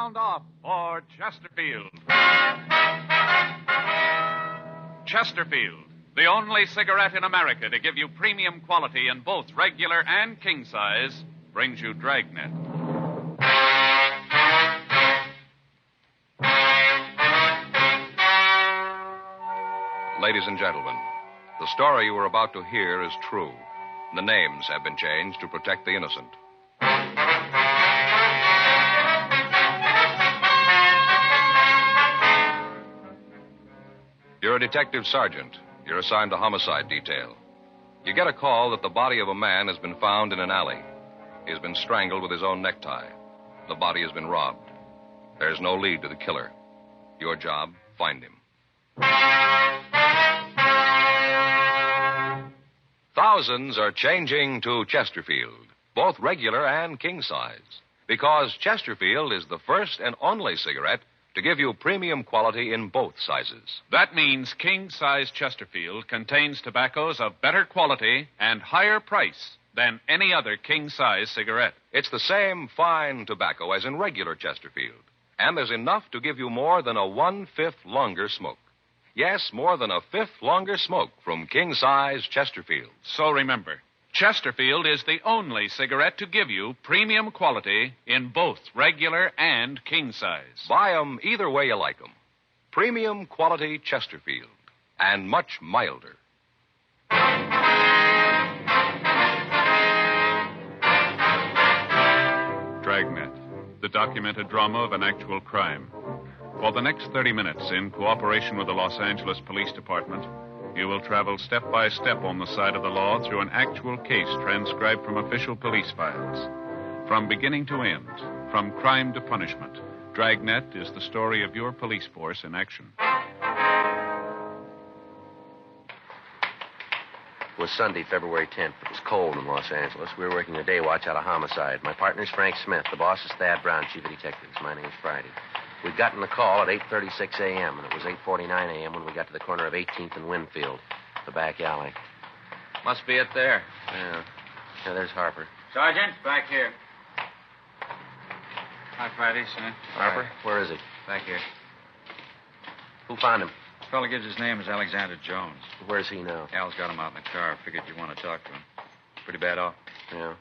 sound off for Chesterfield. Chesterfield, the only cigarette in America to give you premium quality in both regular and king size, brings you Dragnet. Ladies and gentlemen, the story you are about to hear is true. The names have been changed to protect the innocent. You're a detective sergeant. You're assigned to homicide detail. You get a call that the body of a man has been found in an alley. He has been strangled with his own necktie. The body has been robbed. There's no lead to the killer. Your job, find him. Thousands are changing to Chesterfield, both regular and king size, because Chesterfield is the first and only cigarette to give you premium quality in both sizes. That means king-size Chesterfield contains tobaccos of better quality and higher price than any other king-size cigarette. It's the same fine tobacco as in regular Chesterfield, and there's enough to give you more than a 1/5 longer smoke. Yes, more than a 1/5 longer smoke from king-size Chesterfield. So remember, Chesterfield is the only cigarette to give you premium quality in both regular and king size. Buy 'em either way you like 'em. Premium quality Chesterfield, and much milder. Dragnet, the documented drama of an actual crime. For the next 30 minutes, in cooperation with the Los Angeles Police Department, you will travel step by step on the side of the law through an actual case transcribed from official police files. From beginning to end, from crime to punishment, Dragnet is the story of your police force in action. It was Sunday, February 10th. It was cold in Los Angeles. We were working a day watch out of homicide. My partner's Frank Smith. The boss is Thad Brown, chief of detectives. My name's Friday. We'd gotten the call at 8:36 a.m., and it was 8:49 a.m. when we got to the corner of 18th and Winfield, the back alley. Must be it there. Yeah, there's Harper. Sergeant, back here. Hi, Friday, sir. Harper? Where is he? Back here. Who found him? The fellow gives his name as Alexander Jones. Where's he now? Al's got him out in the car. Figured you'd want to talk to him. Pretty bad off. Yeah.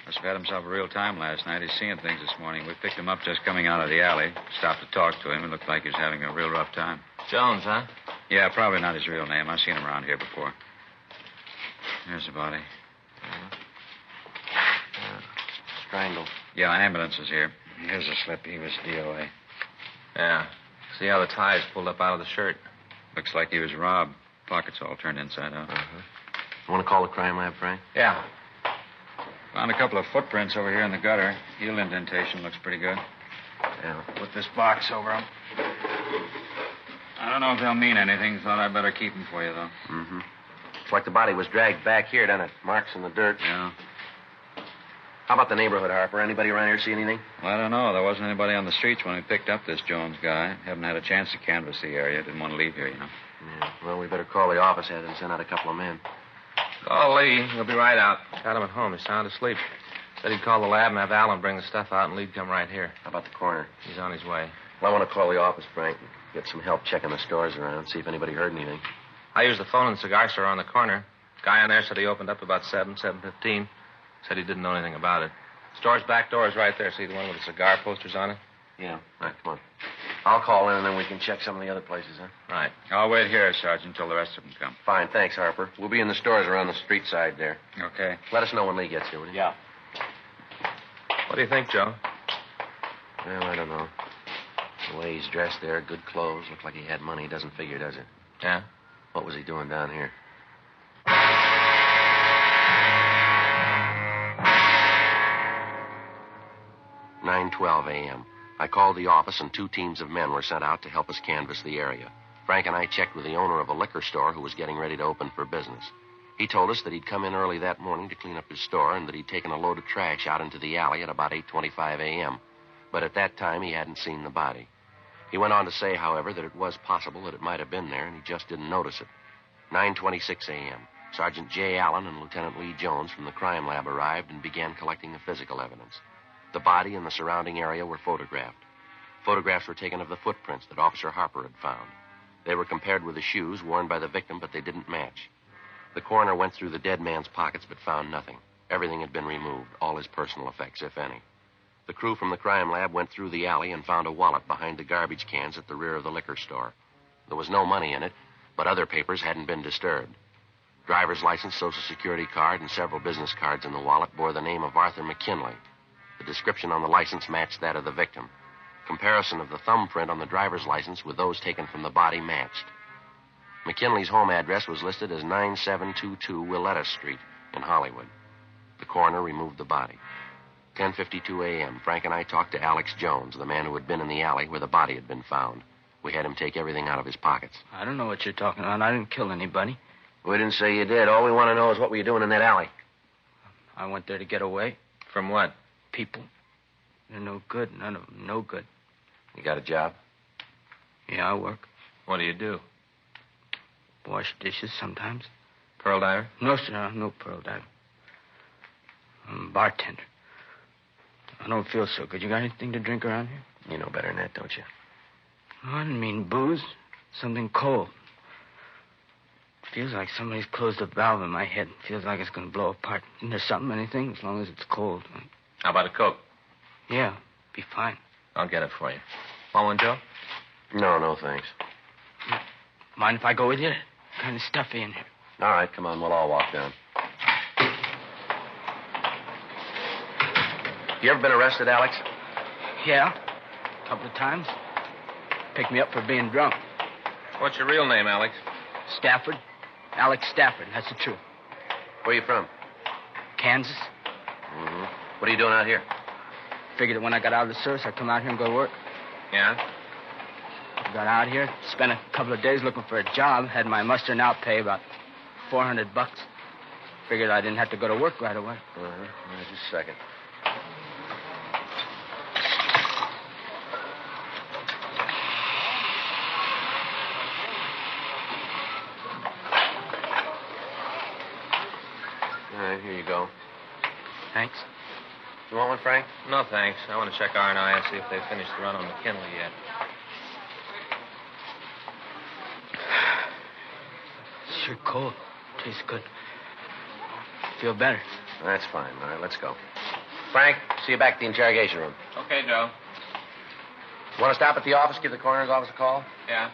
Must have had himself a real time last night. He's seeing things this morning. We picked him up just coming out of the alley. Stopped to talk to him. It looked like he was having a real rough time. Jones, huh? Yeah, probably not his real name. I've seen him around here before. There's the body. Strangled. Yeah, ambulance is here. Here's a slip. He was DOA. Yeah. See how the tie's pulled up out of the shirt? Looks like he was robbed. Pockets all turned inside out. You want to call the crime lab, Frank? Yeah. Found a couple of footprints over here in the gutter. Heel indentation looks pretty good. Yeah. Put this box over them. I don't know if they'll mean anything. Thought I'd better keep them for you, though. Mm-hmm. It's like the body was dragged back here, doesn't it? Marks in the dirt. Yeah. How about the neighborhood, Harper? Anybody around here see anything? Well, I don't know. There wasn't anybody on the streets when we picked up this Jones guy. Haven't had a chance to canvass the area. Didn't want to leave here, you know. Yeah. Well, we better call the office head and send out a couple of men. Call Lee. He'll be right out. Got him at home. He's sound asleep. Said he'd call the lab and have Alan bring the stuff out, and Lee'd come right here. How about the coroner? He's on his way. Well, I want to call the office, Frank, and get some help checking the stores around, see if anybody heard anything. I used the phone in the cigar store on the corner. Guy on there said he opened up about 7:15. Said he didn't know anything about it. Store's back door is right there. See the one with the cigar posters on it? Yeah. All right, come on. I'll call in, and then we can check some of the other places, huh? Right. I'll wait here, Sergeant, until the rest of them come. Fine, thanks, Harper. We'll be in the stores around the street side there. Okay. Let us know when Lee gets here, will you? Yeah. What do you think, Joe? Well, I don't know. The way he's dressed there, good clothes, look like he had money. Doesn't figure, does it? Yeah? What was he doing down here? "9:12 a.m. I called the office, and 2 teams of men were sent out to help us canvass the area. Frank and I checked with the owner of a liquor store who was getting ready to open for business. He told us that he'd come in early that morning to clean up his store and that he'd taken a load of trash out into the alley at about 8:25 a.m. But at that time, he hadn't seen the body. He went on to say, however, that it was possible that it might have been there, and he just didn't notice it. 9:26 a.m. Sergeant J. Allen and Lieutenant Lee Jones from the crime lab arrived and began collecting the physical evidence. The body and the surrounding area were photographed. Photographs were taken of the footprints that Officer Harper had found. They were compared with the shoes worn by the victim, but they didn't match. The coroner went through the dead man's pockets but found nothing. Everything had been removed, all his personal effects, if any. The crew from the crime lab went through the alley and found a wallet behind the garbage cans at the rear of the liquor store. There was no money in it, but other papers hadn't been disturbed. Driver's license, Social Security card, and several business cards in the wallet bore the name of Arthur McKinley. The description on the license matched that of the victim. Comparison of the thumbprint on the driver's license with those taken from the body matched. McKinley's home address was listed as 9722 Willetta Street in Hollywood. The coroner removed the body. 10:52 a.m., Frank and I talked to Alex Jones, the man who had been in the alley where the body had been found. We had him take everything out of his pockets. I don't know what you're talking about. I didn't kill anybody. We didn't say you did. All we want to know is what were you doing in that alley? I went there to get away. From what? People. They're no good. None of them. No good. You got a job? Yeah, I work. What do you do? Wash dishes sometimes. Pearl diver? No, sir. I'm no pearl diver. I'm a bartender. I don't feel so good. You got anything to drink around here? You know better than that, don't you? I didn't mean booze. Something cold. Feels like somebody's closed a valve in my head. Feels like it's going to blow apart. Isn't there something, anything, as long as it's cold? How about a Coke? Yeah, be fine. I'll get it for you. Want one, Joe? No, thanks. Mind if I go with you? Kind of stuffy in here. All right, come on. We'll all walk down. You ever been arrested, Alex? Yeah, a couple of times. Picked me up for being drunk. What's your real name, Alex? Stafford. Alex Stafford, that's the truth. Where are you from? Kansas. Mm-hmm. What are you doing out here? Figured that when I got out of the service, I'd come out here and go to work. Yeah? Got out here, spent a couple of days looking for a job, had my muster and out pay about $400. Figured I didn't have to go to work right away. Just a second. All right, here you go. Thanks. You want one, Frank? No, thanks. I want to check R&I and see if they finished the run on McKinley yet. Sure cold. Tastes good. Feel better. That's fine. All right, let's go. Frank, see you back at the interrogation room. Okay, Joe. Want to stop at the office, give the coroner's office a call? Yeah.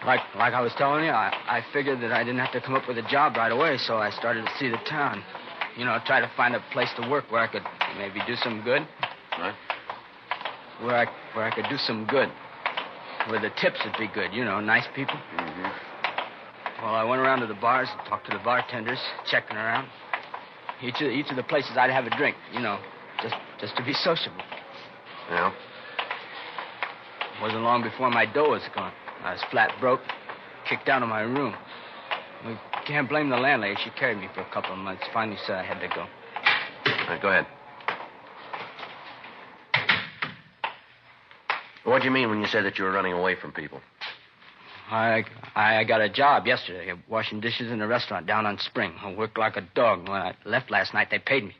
Like I was telling you, I figured that I didn't have to come up with a job right away, so I started to see the town. You know, try to find a place to work where I could maybe do some good. What? Where I could do some good. Where the tips would be good, you know, nice people. Mm-hmm. Well, I went around to the bars, talked to the bartenders, checking around. Each of the places I'd have a drink, you know, just to be sociable. Yeah? It wasn't long before my dough was gone. I was flat broke, kicked out of my room. We can't blame the landlady. She carried me for a couple of months. Finally said I had to go. All right, go ahead. What'd you mean when you said that you were running away from people? I got a job yesterday, washing dishes in a restaurant down on Spring. I worked like a dog. When I left last night, they paid me.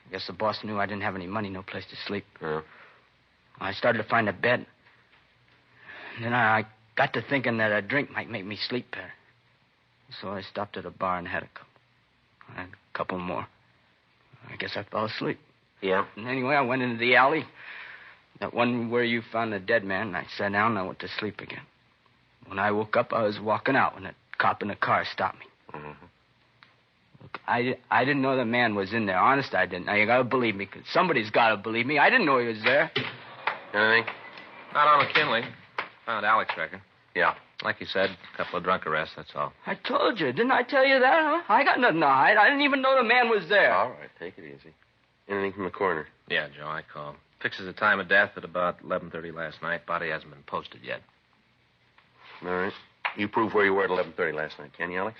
I guess the boss knew I didn't have any money, no place to sleep. Yeah. I started to find a bed. And then I got to thinking that a drink might make me sleep better. So I stopped at a bar and had a couple. I had a couple more. I guess I fell asleep. Yeah? And anyway, I went into the alley. That one where you found the dead man, and I sat down and I went to sleep again. When I woke up, I was walking out when a cop in a car stopped me. Mm-hmm. Look, I didn't know the man was in there. Honest, I didn't. Now, you gotta believe me, because somebody's gotta believe me. I didn't know he was there. Anything? Not on McKinley. Found Alex, reckon. Yeah. Like you said, a couple of drunk arrests, that's all. I told you. Didn't I tell you that, huh? I got nothing to hide. I didn't even know the man was there. All right, take it easy. Anything from the coroner? Yeah, Joe, I called. Fixes the time of death at about 11:30 last night. Body hasn't been posted yet. All right. You prove where you were at 11:30 last night, can you, Alex?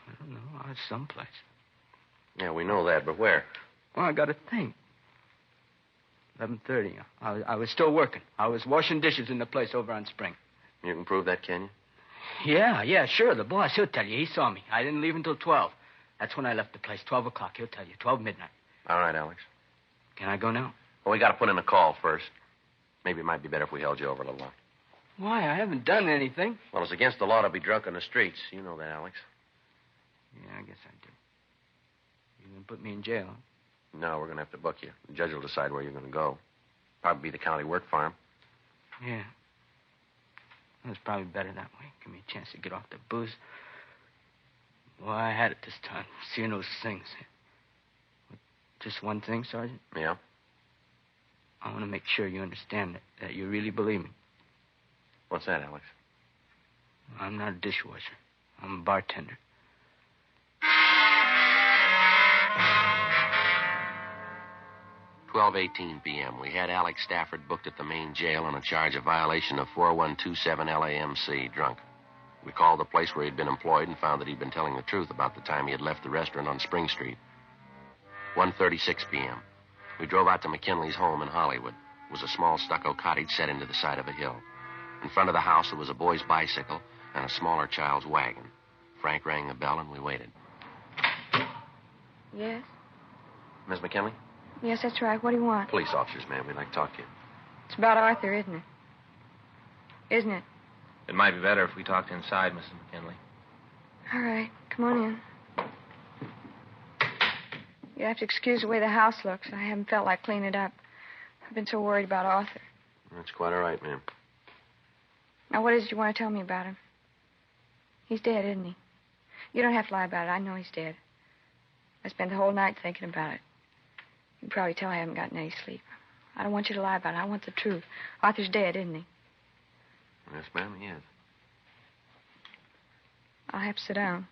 I don't know. I was someplace. Yeah, we know that, but where? Well, I got to think. 11:30. I was still working. I was washing dishes in the place over on Spring. You can prove that, can you? Yeah, sure. The boss, he'll tell you. He saw me. I didn't leave until 12. That's when I left the place. 12 o'clock. He'll tell you. 12 midnight. All right, Alex. Can I go now? Well, we got to put in a call first. Maybe it might be better if we held you over a little while. Why? I haven't done anything. Well, it's against the law to be drunk on the streets. You know that, Alex. Yeah, I guess I do. You're going to put me in jail? No, we're going to have to book you. The judge will decide where you're going to go. Probably be the county work farm. Yeah. It's probably better that way. Give me a chance to get off the booze. Well, I had it this time. Seeing those things. Just one thing, Sergeant? Yeah? I want to make sure you understand that you really believe me. What's that, Alex? I'm not a dishwasher. I'm a bartender. $12:18 p.m. We had Alex Stafford booked at the main jail on a charge of violation of 4127 LAMC, drunk. We called the place where he'd been employed and found that he'd been telling the truth about the time he had left the restaurant on Spring Street. 1:36 p.m. We drove out to McKinley's home in Hollywood. It was a small stucco cottage set into the side of a hill. In front of the house, there was a boy's bicycle and a smaller child's wagon. Frank rang the bell, and we waited. Yes? Miss McKinley? Yes, that's right. What do you want? Police officers, ma'am. We'd like to talk to you. It's about Arthur, isn't it? Isn't it? It might be better if we talked inside, Mrs. McKinley. All right. Come on in. You have to excuse the way the house looks. I haven't felt like cleaning it up. I've been so worried about Arthur. That's quite all right, ma'am. Now, what is it you want to tell me about him? He's dead, isn't he? You don't have to lie about it. I know he's dead. I spent the whole night thinking about it. You can probably tell I haven't gotten any sleep. I don't want you to lie about it. I want the truth. Arthur's dead, isn't he? Yes, ma'am, he is. I'll have to sit down.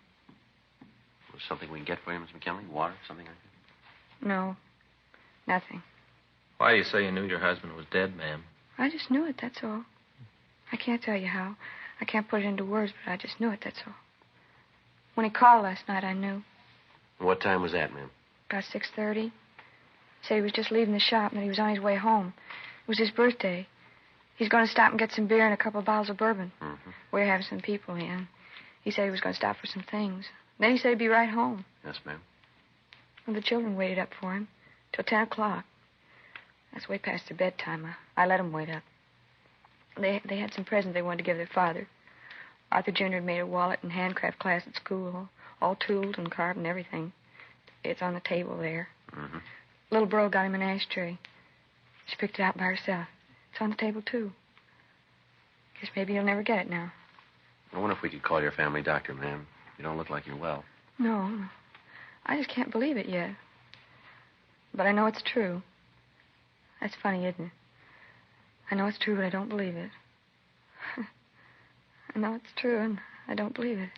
Was something we can get for you, Miss McKinley? Water, something like that? No. Nothing. Why do you say you knew your husband was dead, ma'am? I just knew it, that's all. I can't tell you how. I can't put it into words, but I just knew it, that's all. When he called last night, I knew. What time was that, ma'am? About 6:30. Said he was just leaving the shop and that he was on his way home. It was his birthday. He's going to stop and get some beer and a couple of bottles of bourbon. Mm-hmm. We're having some people in. He said he was going to stop for some things. Then he said he'd be right home. Yes, ma'am. And the children waited up for him till 10 o'clock. That's way past their bedtime. I let them wait up. They had some presents they wanted to give their father. Arthur Jr. had made a wallet and handcraft class at school, all tooled and carved and everything. It's on the table there. Mm-hmm. Little girl got him an ashtray. She picked it out by herself. It's on the table, too. Guess maybe you'll never get it now. I wonder if we could call your family doctor, ma'am. You don't look like you're well. No. I just can't believe it yet. But I know it's true. That's funny, isn't it? I know it's true, but I don't believe it. I know it's true, and I don't believe it.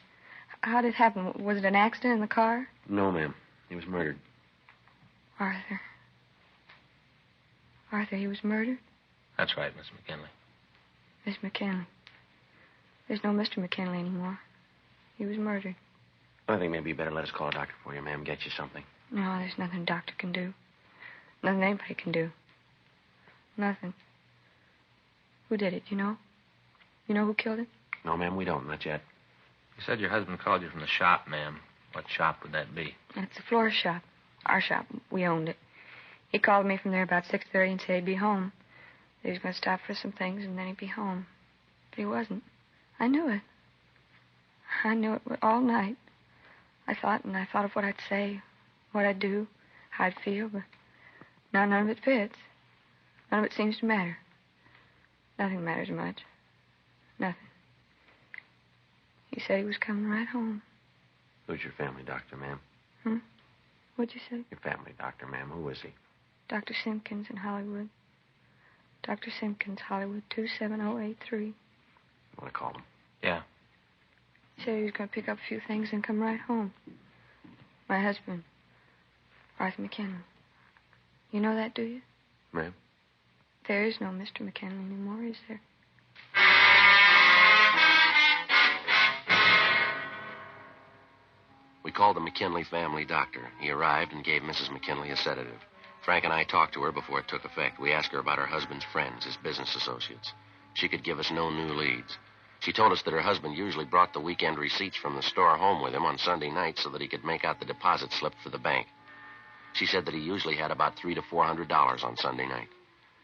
How did it happen? Was it an accident in the car? No, ma'am. He was murdered. Arthur. Arthur, he was murdered? That's right, Miss McKinley. Miss McKinley. There's no Mr. McKinley anymore. He was murdered. I think maybe you better let us call a doctor for you, ma'am. Get you something. No, there's nothing a doctor can do. Nothing anybody can do. Nothing. Who did it, you know? You know who killed him? No, ma'am, we don't. Not yet. You said your husband called you from the shop, ma'am. What shop would that be? It's the florist shop. Our shop. We owned it. He called me from there about 6:30 and said he'd be home. That he was going to stop for some things and then he'd be home. But he wasn't. I knew it. I knew it all night. I thought of what I'd say, what I'd do, how I'd feel, but now none of it fits. None of it seems to matter. Nothing matters much. Nothing. He said he was coming right home. Who's your family doctor, ma'am? What'd you say? Your family doctor, ma'am. Who is he? Dr. Simpkins in Hollywood. Dr. Simpkins, Hollywood, 27083. Want to call him? Yeah. He said he was going to pick up a few things and come right home. My husband, Arthur McKinley. You know that, do you? Ma'am? There is no Mr. McKinley anymore, is there? We called the McKinley family doctor. He arrived and gave Mrs. McKinley a sedative. Frank and I talked to her before it took effect. We asked her about her husband's friends, his business associates. She could give us no new leads. She told us that her husband usually brought the weekend receipts from the store home with him on Sunday night so that he could make out the deposit slip for the bank. She said that he usually had about $300 to $400 on Sunday night.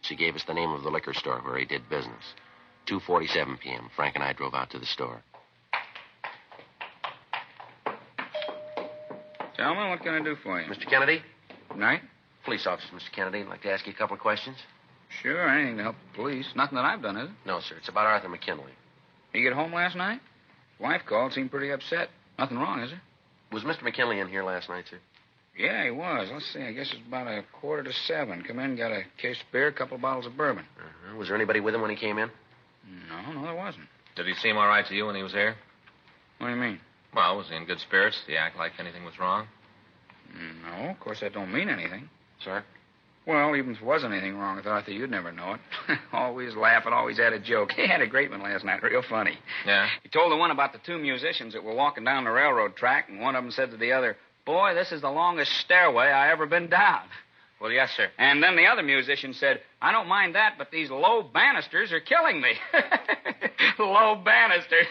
She gave us the name of the liquor store where he did business. 2:47 p.m. Frank and I drove out to the store. Gentlemen, what can I do for you? Mr. Kennedy? Night? Police officer, Mr. Kennedy. I'd like to ask you a couple of questions. Sure, anything to help the police. Nothing that I've done, is it? No, sir. It's about Arthur McKinley. He get home last night? Wife called, seemed pretty upset. Nothing wrong, is there? Was Mr. McKinley in here last night, sir? Yeah, he was. Let's see, I guess it's about 6:45. Come in, got a case of beer, a couple of bottles of bourbon. Uh-huh. Was there anybody with him when he came in? No, there wasn't. Did he seem all right to you when he was here? What do you mean? Well, was he in good spirits? Did he act like anything was wrong? No, of course that don't mean anything. Sir? Well, even if there was anything wrong with Arthur, you'd never know it. Always laughing, always had a joke. He had a great one last night, real funny. Yeah? He told the one about the two musicians that were walking down the railroad track, and one of them said to the other, "Boy, this is the longest stairway I ever been down." Well, yes, sir. And then the other musician said, "I don't mind that, but these low banisters are killing me." Low banisters.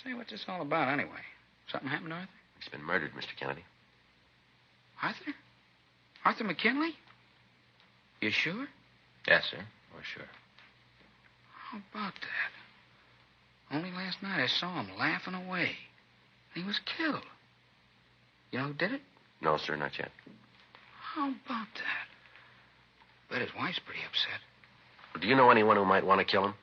Say, what's this all about anyway? Something happened to Arthur? He's been murdered, Mr. Kennedy. Arthur? Arthur McKinley? You sure? Yes, sir. We're sure. How about that? Only last night I saw him laughing away. He was killed. You know who did it? No, sir, not yet. How about that? Bet his wife's pretty upset. Do you know anyone who might want to kill him?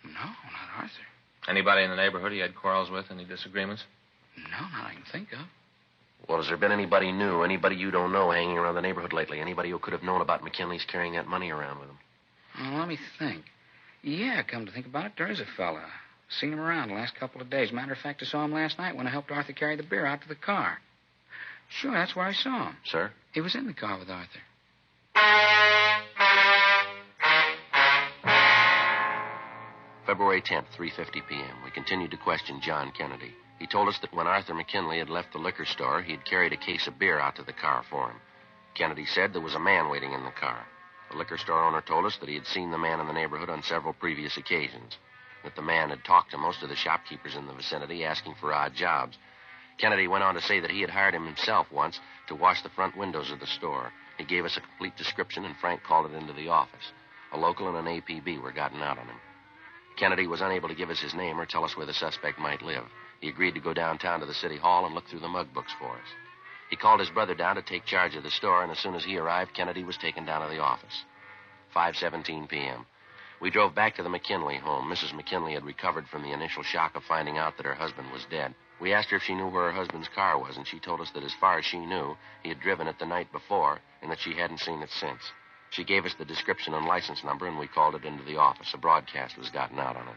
No, not Arthur. Anybody in the neighborhood he had quarrels with? Any disagreements? No, not I can think of. Well, has there been anybody new, anybody you don't know hanging around the neighborhood lately? Anybody who could have known about McKinley's carrying that money around with him? Well, let me think. Yeah, come to think about it, there is a fella. Seen him around the last couple of days. Matter of fact, I saw him last night when I helped Arthur carry the beer out to the car. Sure, that's where I saw him. Sir? He was in the car with Arthur. February 10th, 3:50 p.m. We continued to question John Kennedy. He told us that when Arthur McKinley had left the liquor store, he'd carried a case of beer out to the car for him. Kennedy said there was a man waiting in the car. The liquor store owner told us that he had seen the man in the neighborhood on several previous occasions, that the man had talked to most of the shopkeepers in the vicinity asking for odd jobs. Kennedy went on to say that he had hired him himself once to wash the front windows of the store. He gave us a complete description, and Frank called it into the office. A local and an APB were gotten out on him. Kennedy was unable to give us his name or tell us where the suspect might live. He agreed to go downtown to the city hall and look through the mug books for us. He called his brother down to take charge of the store, and as soon as he arrived, Kennedy was taken down to the office. 5:17 p.m. We drove back to the McKinley home. Mrs. McKinley had recovered from the initial shock of finding out that her husband was dead. We asked her if she knew where her husband's car was, and she told us that as far as she knew, he had driven it the night before, and that she hadn't seen it since. She gave us the description and license number, and we called it into the office. A broadcast was gotten out on it.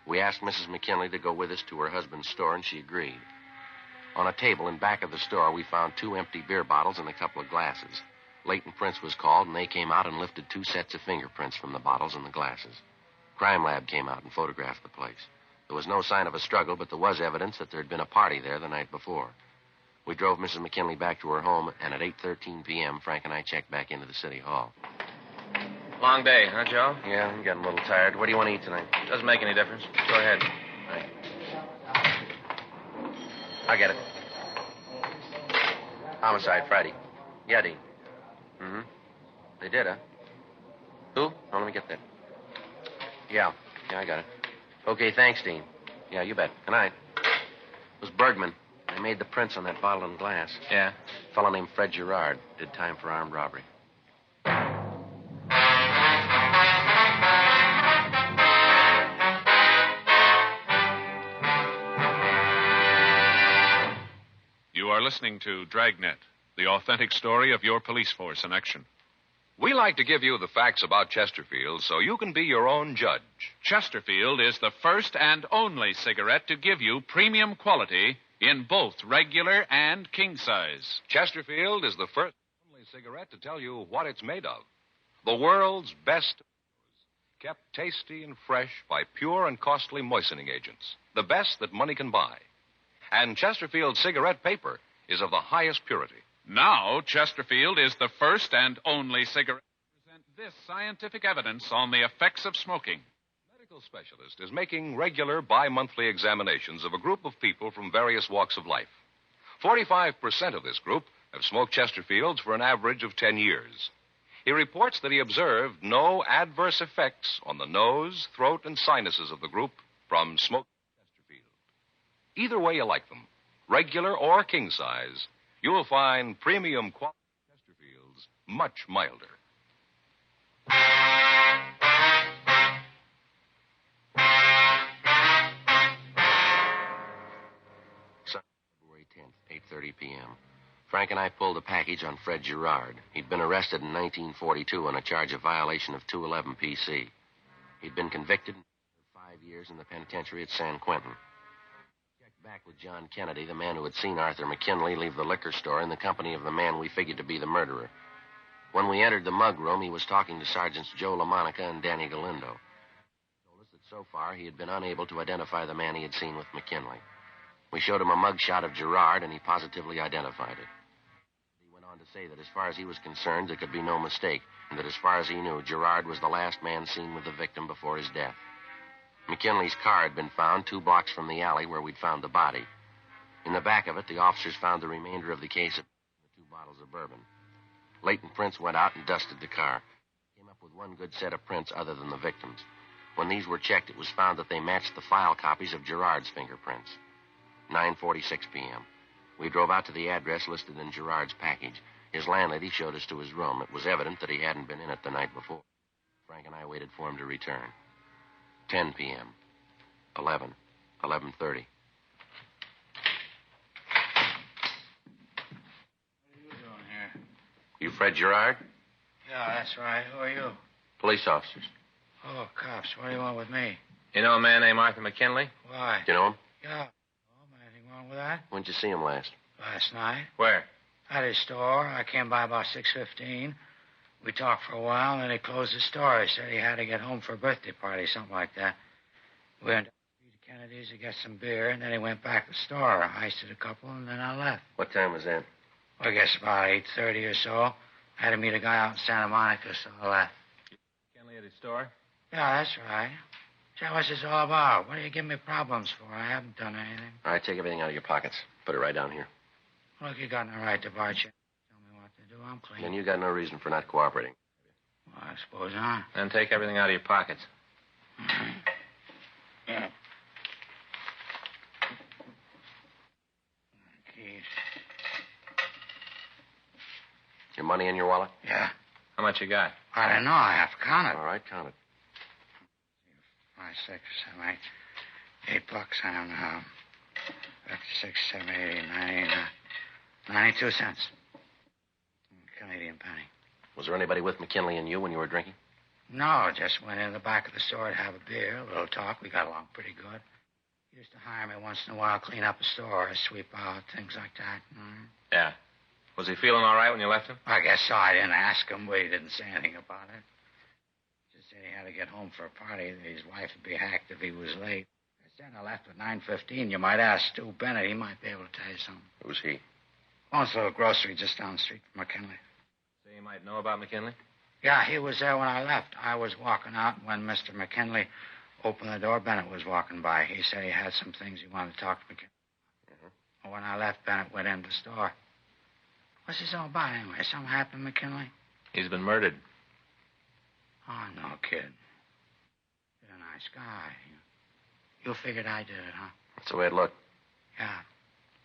We asked Mrs. McKinley to go with us to her husband's store, and she agreed. On a table in back of the store, we found 2 empty beer bottles and a couple of glasses. Leighton Prince was called, and they came out and lifted 2 sets of fingerprints from the bottles and the glasses. Crime Lab came out and photographed the place. There was no sign of a struggle, but there was evidence that there had been a party there the night before. We drove Mrs. McKinley back to her home, and at 8:13 p.m., Frank and I checked back into the city hall. Long day, huh, Joe? Yeah, I'm getting a little tired. What do you want to eat tonight? Doesn't make any difference. Go ahead. Right. I get it. Homicide, Friday. Yeah, Dean. Mm-hmm. They did, huh? Who? Oh, let me get that. Yeah, I got it. Okay, thanks, Dean. Yeah, you bet. Good night. It was Bergman. They made the prints on that bottle and glass. Yeah? A fellow named Fred Gerard. Did time for armed robbery. You are listening to Dragnet, the authentic story of your police force in action. We like to give you the facts about Chesterfield so you can be your own judge. Chesterfield is the first and only cigarette to give you premium quality in both regular and king size. Chesterfield is the first and only cigarette to tell you what it's made of. The world's best, kept tasty and fresh by pure and costly moistening agents. The best that money can buy. And Chesterfield cigarette paper is of the highest purity. Now, Chesterfield is the first and only cigarette to present this scientific evidence on the effects of smoking. Medical specialist is making regular bi-monthly examinations of a group of people from various walks of life. 45% of this group have smoked Chesterfields for an average of 10 years. He reports that he observed no adverse effects on the nose, throat, and sinuses of the group from smoking Chesterfield. Either way you like them, regular or king size, you'll find premium quality Chesterfields much milder. February 10th, 8:30 p.m. Frank and I pulled a package on Fred Gerard. He'd been arrested in 1942 on a charge of violation of 211 PC. He'd been convicted for 5 years in the penitentiary at San Quentin. Checked back with John Kennedy, the man who had seen Arthur McKinley leave the liquor store in the company of the man we figured to be the murderer. When we entered the mug room, he was talking to Sergeants Joe LaMonica and Danny Galindo. He told us that so far he had been unable to identify the man he had seen with McKinley. We showed him a mug shot of Gerard, and he positively identified it. He went on to say that as far as he was concerned, there could be no mistake, and that as far as he knew, Gerard was the last man seen with the victim before his death. McKinley's car had been found 2 blocks from the alley where we'd found the body. In the back of it, the officers found the remainder of the case of the 2 bottles of bourbon. Leighton Prince went out and dusted the car. Came up with 1 good set of prints other than the victim's. When these were checked, it was found that they matched the file copies of Gerard's fingerprints. 9:46 p.m. We drove out to the address listed in Gerard's package. His landlady showed us to his room. It was evident that he hadn't been in it the night before. Frank and I waited for him to return. 10 p.m. 11. 11:30. What are you doing here? You Fred Gerard? Yeah, that's right. Who are you? Police officers. Oh, cops. What do you want with me? You know a man named Arthur McKinley? Why? You know him? Yeah. Oh, anything wrong with that? When'd you see him last? Last night. Where? At his store. I came by about 6:15. We talked for a while, and then he closed the store. He said he had to get home for a birthday party, something like that. We went to Kennedy's to get some beer, and then he went back to the store. I iced a couple, and then I left. What time was that? Well, I guess about 8:30 or so. I had to meet a guy out in Santa Monica, so I left. McKinley at his store? Yeah, that's right. Say, what's this all about? What are you giving me problems for? I haven't done anything. All right, take everything out of your pockets. Put it right down here. Look, you got no right to barge in. Tell me what to do. I'm clean. Then you got no reason for not cooperating. Well, I suppose not. Then take everything out of your pockets. Yeah. Keys. Your money in your wallet? Yeah. How much you got? I don't know. I have to count it. All right, count it. 5, 6, 7, 8. $8, I don't know. 56, 7, 8, 9, 92 cents. Canadian penny. Was there anybody with McKinley and you when you were drinking? No, just went in the back of the store to have a beer, a little talk. We got along pretty good. He used to hire me once in a while, clean up the store, sweep out, things like that. Yeah. Was he feeling all right when you left him? I guess so. I didn't ask him, but he didn't say anything about it. Just said he had to get home for a party. His wife would be hacked if he was late. I said I left at 9:15. You might ask Stu Bennett. He might be able to tell you something. Who's he? Owns a little grocery just down the street from McKinley. So you might know about McKinley? Yeah, he was there when I left. I was walking out when Mr. McKinley opened the door. Bennett was walking by. He said he had some things he wanted to talk to McKinley. When I left, Bennett went into the store. What's this all about, anyway? Something happened to McKinley? He's been murdered. Oh, no, kid. You're a nice guy. You figured I did it, huh? That's the way it looked. Yeah.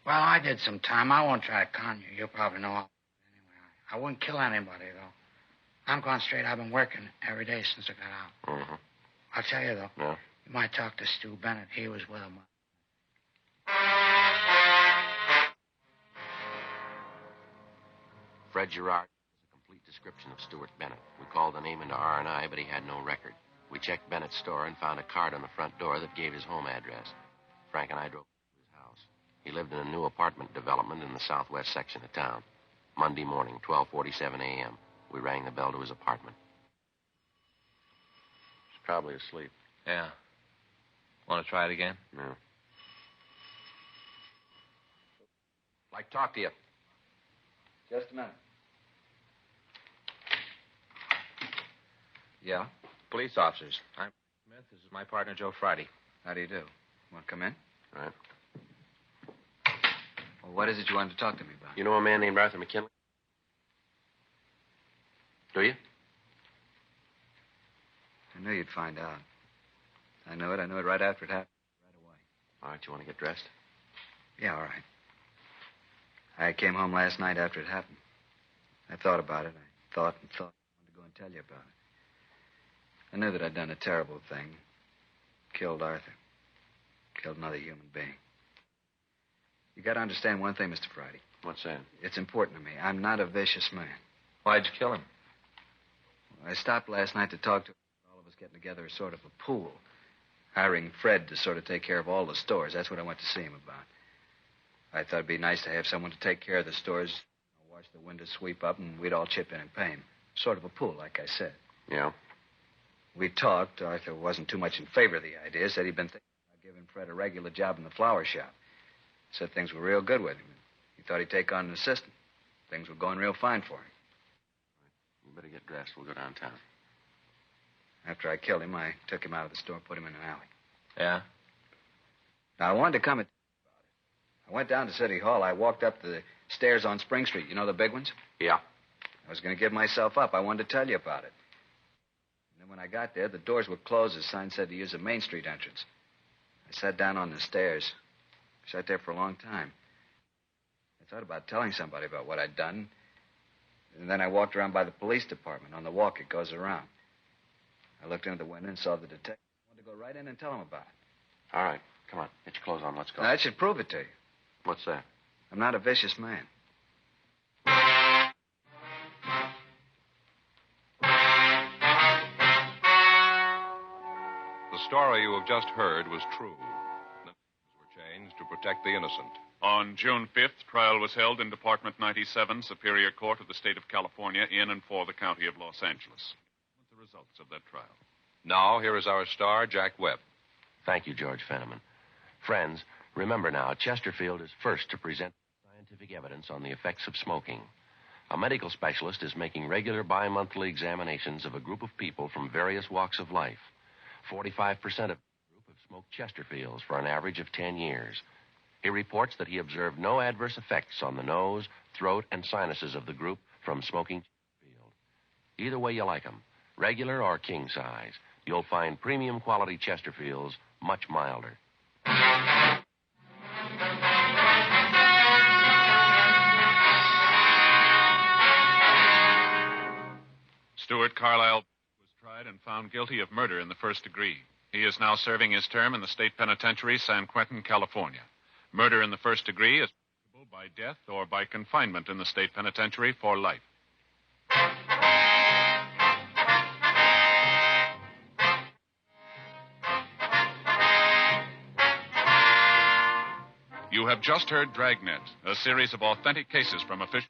Well, I did some time. I won't try to con you. You probably know all anyway. I wouldn't kill anybody, though. I'm going straight. I've been working every day since I got out. Mm-hmm. I'll tell you, though. Yeah. You might talk to Stu Bennett. He was with him. Fred Gerard has a complete description of Stuart Bennett. We called the name into R&I, but he had no record. We checked Bennett's store and found a card on the front door that gave his home address. Frank and I drove to his house. He lived in a new apartment development in the southwest section of town. Monday morning, 12:47 a.m. We rang the bell to his apartment. He's probably asleep. Yeah. Want to try it again? No. Like to talk to you. Just a minute. Yeah? Police officers. I'm Smith. This is my partner, Joe Friday. How do you do? Want to come in? Right. Well, what is it you wanted to talk to me about? You know a man named Arthur McKinley? Do you? I knew you'd find out. I knew it. I knew it right after it happened. Right away. All right, you want to get dressed? Yeah, all right. I came home last night after it happened. I thought about it. I thought and thought. I wanted to go and tell you about it. I knew that I'd done a terrible thing. Killed Arthur. Killed another human being. You got to understand one thing, Mr. Friday. What's that? It's important to me. I'm not a vicious man. Why'd you kill him? I stopped last night to talk to all of us getting together as sort of a pool. Hiring Fred to sort of take care of all the stores. That's what I went to see him about. I thought it'd be nice to have someone to take care of the stores, wash the windows, sweep up, and we'd all chip in and pay him. Sort of a pool, like I said. Yeah? We talked. Arthur wasn't too much in favor of the idea. Said he'd been thinking about giving Fred a regular job in the flower shop. Said things were real good with him. He thought he'd take on an assistant. Things were going real fine for him. You better get dressed. We'll go downtown. After I killed him, I took him out of the store, put him in an alley. Yeah? Now, I wanted to come and tell you about it. I went down to City Hall. I walked up the stairs on Spring Street. You know the big ones? Yeah. I was going to give myself up. I wanted to tell you about it. And then when I got there, the doors were closed. The sign said to use the Main Street entrance. I sat down on the stairs. Sat there for a long time. I thought about telling somebody about what I'd done. And then I walked around by the police department. On the walk, it goes around. I looked into the window and saw the detective. I wanted to go right in and tell him about it. All right. Come on. Get your clothes on. Let's go. Now, that should prove it to you. What's that? I'm not a vicious man. The story you have just heard was true. The names were changed to protect the innocent. On June 5th, trial was held in Department 97, Superior Court of the State of California, in and for the County of Los Angeles. The results of that trial. Now, here is our star, Jack Webb. Thank you, George Fenneman. Friends, remember now, Chesterfield is first to present scientific evidence on the effects of smoking. A medical specialist is making regular bi-monthly examinations of a group of people from various walks of life. 45% of the group have smoked Chesterfields for an average of 10 years. He reports that he observed no adverse effects on the nose, throat, and sinuses of the group from smoking Chesterfield. Either way you like them, regular or king size, you'll find premium quality Chesterfields much milder. Stuart Carlisle was tried and found guilty of murder in the first degree. He is now serving his term in the state penitentiary, San Quentin, California. Murder in the first degree is punishable by death or by confinement in the state penitentiary for life. You have just heard Dragnet, a series of authentic cases from official.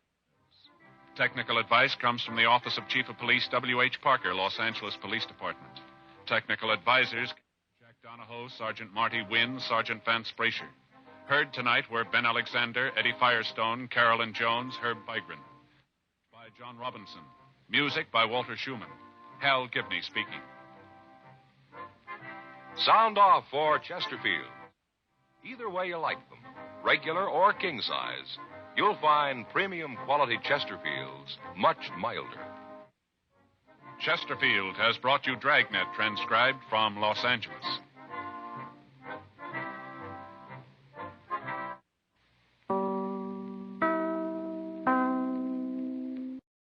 Technical advice comes from the Office of Chief of Police W.H. Parker, Los Angeles Police Department. Technical advisors, Jack Donahoe, Sergeant Marty Wynn, Sergeant Vance Brasher. Heard tonight were Ben Alexander, Eddie Firestone, Carolyn Jones, Herb Bygren. By John Robinson. Music by Walter Schumann. Hal Gibney speaking. Sound off for Chesterfield. Either way you like them, regular or king size, you'll find premium quality Chesterfields much milder. Chesterfield has brought you Dragnet, transcribed from Los Angeles.